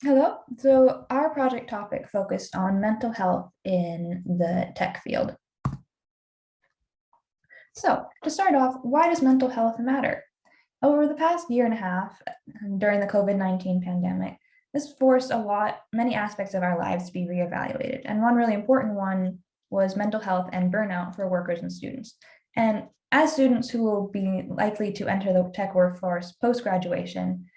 Hello. So our project topic focused on mental health in the tech field. So to start off, why does mental health matter? Over the past year and a half, during the COVID-19 pandemic, this forced many aspects of our lives to be reevaluated. And one really important one was mental health and burnout for workers and students. And as students who will be likely to enter the tech workforce post-graduation,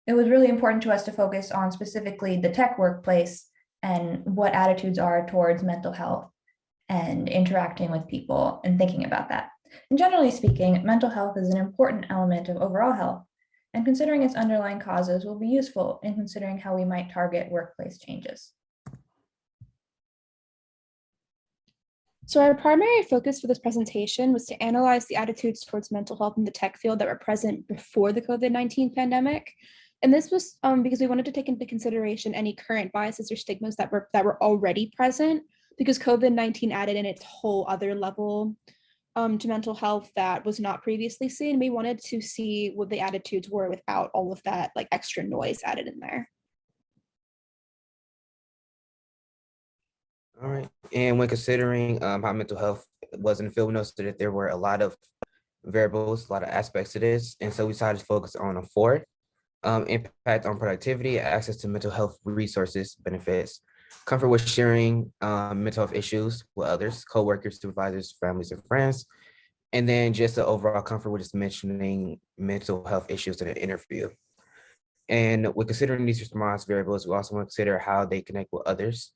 it was really important to us to focus on specifically the tech workplace and what attitudes are towards mental health and interacting with people and thinking about that. And generally speaking, mental health is an important element of overall health, and considering its underlying causes will be useful in considering how we might target workplace changes. So our primary focus for this presentation was to analyze the attitudes towards mental health in the tech field that were present before the COVID-19 pandemic. And this was because we wanted to take into consideration any current biases or stigmas that were already present, because COVID-19 added in its whole other level to mental health that was not previously seen. We wanted to see what the attitudes were without all of that like extra noise added in there. All right. And when considering how mental health was in the field, we noticed that there were a lot of variables, a lot of aspects to this. And so we decided to focus on four: impact on productivity, access to mental health resources, benefits, comfort with sharing mental health issues with others, coworkers, supervisors, families, and friends, and then just the overall comfort with just mentioning mental health issues in an interview. And with considering these response variables, we also want to consider how they connect with others,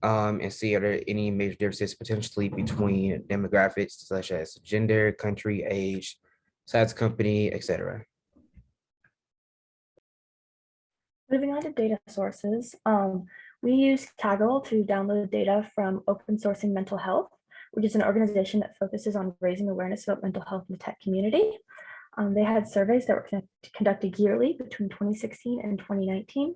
and see are there any major differences potentially between demographics such as gender, country, age, size of company, etc. Moving on to data sources, we use Kaggle to download data from Open Sourcing Mental Health, which is an organization that focuses on raising awareness about mental health in the tech community. They had surveys that were conducted yearly between 2016 and 2019,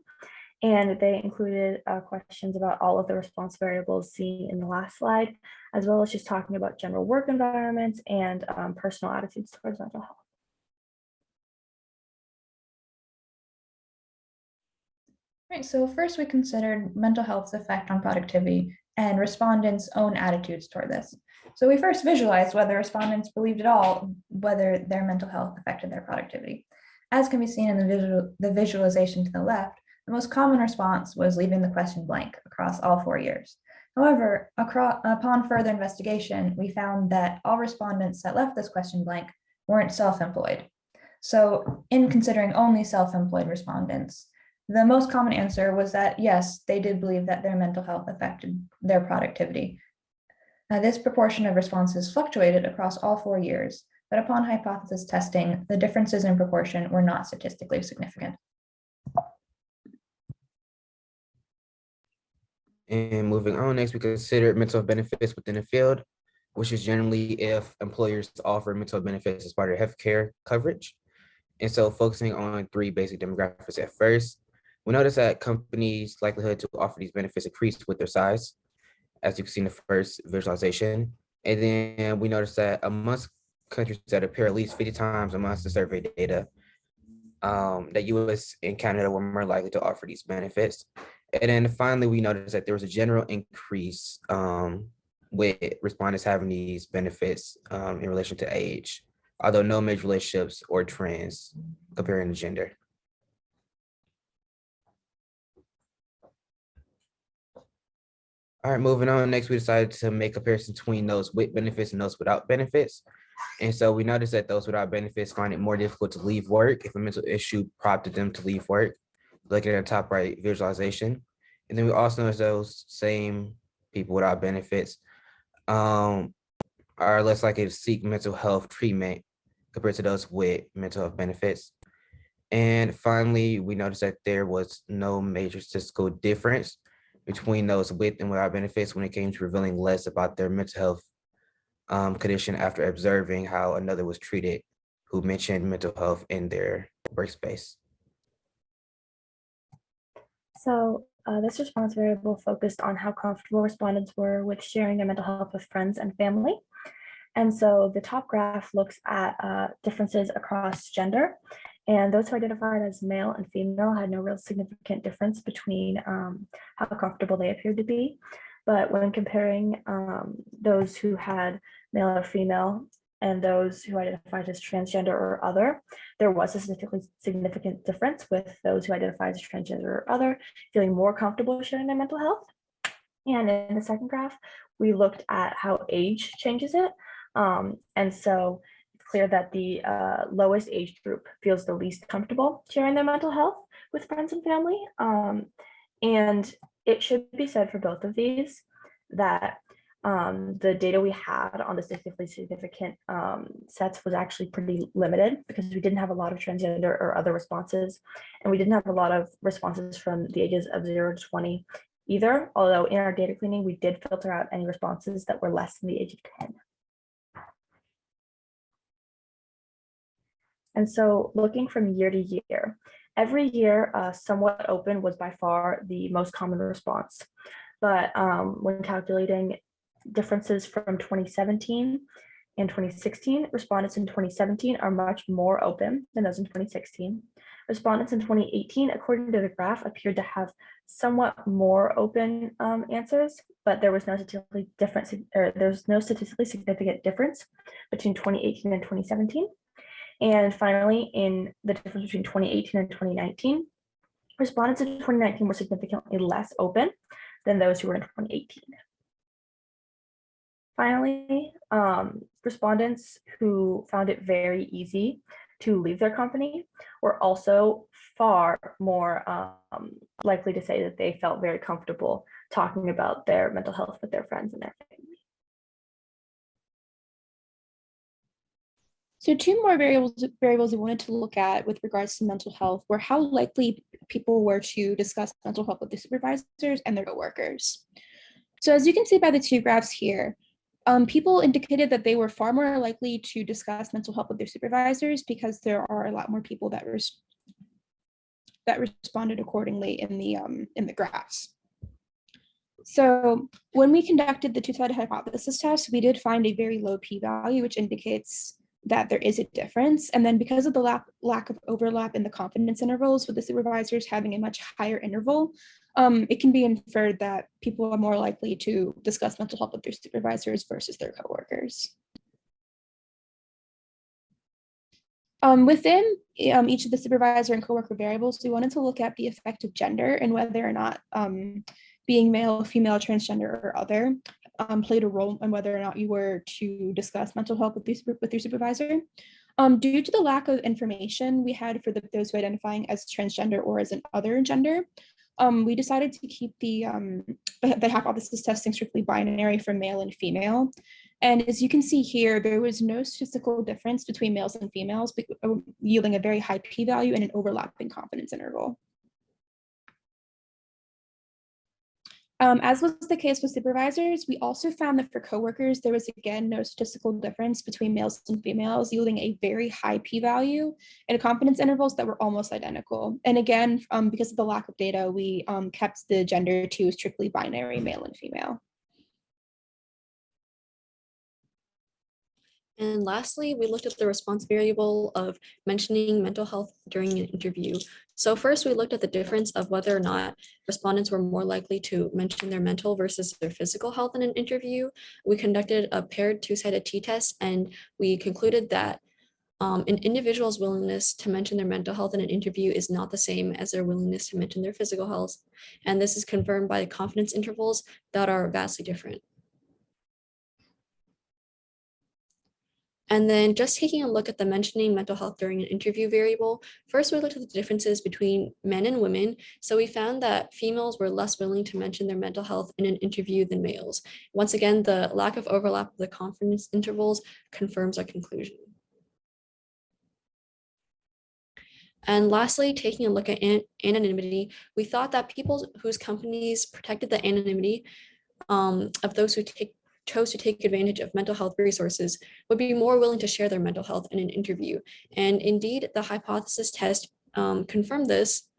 and they included questions about all of the response variables seen in the last slide, as well as just talking about general work environments and personal attitudes towards mental health. Right, so first we considered mental health's effect on productivity and respondents' own attitudes toward this. So we first visualized whether respondents believed at all whether their mental health affected their productivity. As can be seen in the visualization to the left, the most common response was leaving the question blank across all 4 years. However, upon further investigation, we found that all respondents that left this question blank weren't self-employed. So in considering only self-employed respondents, the most common answer was that yes, they did believe that their mental health affected their productivity. This proportion of responses fluctuated across all 4 years, but upon hypothesis testing, the differences in proportion were not statistically significant. And moving on, next we consider mental health benefits within the field, which is generally if employers offer mental health benefits as part of healthcare coverage. And so focusing on 3 basic demographics at first, we notice that companies' likelihood to offer these benefits increased with their size, as you can see in the first visualization. And then we notice that amongst countries that appear at least 50 times amongst the survey data, that US and Canada were more likely to offer these benefits. And then finally, we noticed that there was a general increase with respondents having these benefits in relation to age, although no major relationships or trends comparing to gender. All right, moving on. Next, we decided to make comparison between those with benefits and those without benefits. And so we noticed that those without benefits find it more difficult to leave work if a mental issue prompted them to leave work, looking at the top right visualization. And then we also noticed those same people without benefits are less likely to seek mental health treatment compared to those with mental health benefits. And finally, we noticed that there was no major statistical difference between those with and without benefits when it came to revealing less about their mental health condition after observing how another was treated who mentioned mental health in their workspace. So this response variable focused on how comfortable respondents were with sharing their mental health with friends and family. And so the top graph looks at differences across gender. And those who identified as male and female had no real significant difference between how comfortable they appeared to be. But when comparing those who had male or female and those who identified as transgender or other, there was a significant difference, with those who identified as transgender or other feeling more comfortable sharing their mental health. And in the second graph, we looked at how age changes it. And so it's clear that the lowest age group feels the least comfortable sharing their mental health with friends and family. And it should be said for both of these that the data we had on the statistically significant sets was actually pretty limited, because we didn't have a lot of transgender or other responses, and we didn't have a lot of responses from the ages of 0 to 20 either, although in our data cleaning, we did filter out any responses that were less than the age of 10. And so looking from year to year, every year, somewhat open was by far the most common response. But when calculating differences from 2017 and 2016, respondents in 2017 are much more open than those in 2016. Respondents in 2018, according to the graph, appeared to have somewhat more open answers, but there was no statistically significant difference between 2018 and 2017. And finally, in the difference between 2018 and 2019, respondents in 2019 were significantly less open than those who were in 2018. Finally, respondents who found it very easy to leave their company were also far more likely to say that they felt very comfortable talking about their mental health with their friends and their family. So two more variables we wanted to look at with regards to mental health were how likely people were to discuss mental health with their supervisors and their coworkers. So as you can see by the two graphs here, people indicated that they were far more likely to discuss mental health with their supervisors, because there are a lot more people that responded accordingly in the graphs. So when we conducted the two-sided hypothesis test, we did find a very low p-value, which indicates that there is a difference. And then because of the lack of overlap in the confidence intervals, with the supervisors having a much higher interval, it can be inferred that people are more likely to discuss mental health with their supervisors versus their coworkers. Within each of the supervisor and coworker variables, we wanted to look at the effect of gender and whether or not being male, female, transgender, or other played a role in whether or not you were to discuss mental health with your supervisor. Due to the lack of information we had for those who identifying as transgender or as an other gender, we decided to keep the hypothesis testing strictly binary for male and female. And as you can see here, there was no statistical difference between males and females, yielding a very high p-value and an overlapping confidence interval. As was the case with supervisors, we also found that for coworkers, there was again no statistical difference between males and females, yielding a very high p-value and confidence intervals that were almost identical. And again, because of the lack of data, we kept the gender to strictly binary, male and female. And lastly, we looked at the response variable of mentioning mental health during an interview. So first, we looked at the difference of whether or not respondents were more likely to mention their mental versus their physical health in an interview. We conducted a paired two-sided t-test, and we concluded that an individual's willingness to mention their mental health in an interview is not the same as their willingness to mention their physical health. And this is confirmed by confidence intervals that are vastly different. And then just taking a look at the mentioning mental health during an interview variable, first we looked at the differences between men and women. So we found that females were less willing to mention their mental health in an interview than males. Once again, the lack of overlap of the confidence intervals confirms our conclusion. And lastly, taking a look at anonymity, we thought that people whose companies protected the anonymity of those who chose to take advantage of mental health resources would be more willing to share their mental health in an interview. And indeed, the hypothesis test confirmed this.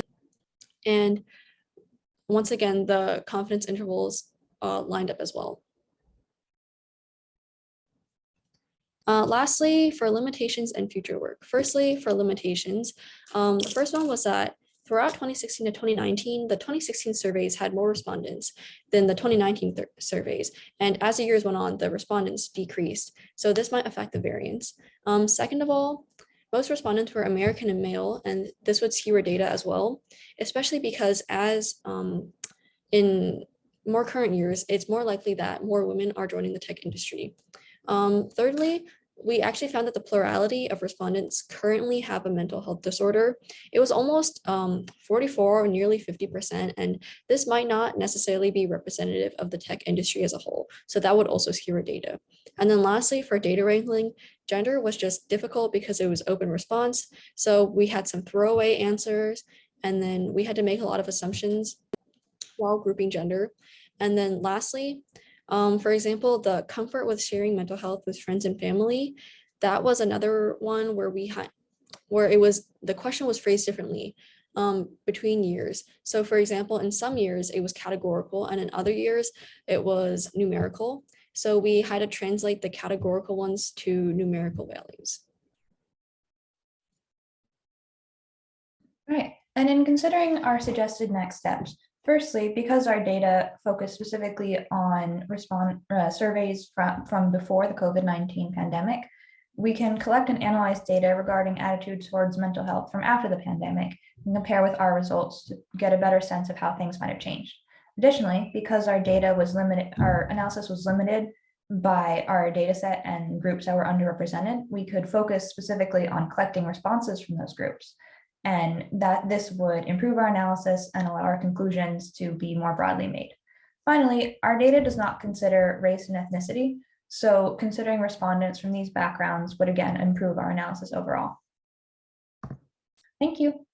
And once again, the confidence intervals lined up as well. Lastly, for limitations and future work. Firstly, for limitations, the first one was that throughout 2016 to 2019, the 2016 surveys had more respondents than the 2019 surveys. And as the years went on, the respondents decreased. So this might affect the variance. Second of all, most respondents were American and male, and this would skew our data as well, especially because as in more current years, it's more likely that more women are joining the tech industry. Thirdly, we actually found that the plurality of respondents currently have a mental health disorder. It was almost 44 or nearly 50%, and this might not necessarily be representative of the tech industry as a whole. So that would also skew our data. And then lastly, for data wrangling, gender was just difficult because it was open response. So we had some throwaway answers, and then we had to make a lot of assumptions while grouping gender. And then lastly, for example, the comfort with sharing mental health with friends and family, that was another one where the question was phrased differently between years. So for example, in some years it was categorical, and in other years it was numerical. So we had to translate the categorical ones to numerical values. Right. And in considering our suggested next steps, firstly, because our data focus specifically on surveys from before the COVID-19 pandemic, we can collect and analyze data regarding attitudes towards mental health from after the pandemic and compare with our results to get a better sense of how things might have changed. Additionally, because our data was limited, our analysis was limited by our data set and groups that were underrepresented, we could focus specifically on collecting responses from those groups, and that this would improve our analysis and allow our conclusions to be more broadly made. Finally, our data does not consider race and ethnicity, so considering respondents from these backgrounds would again improve our analysis overall. Thank you.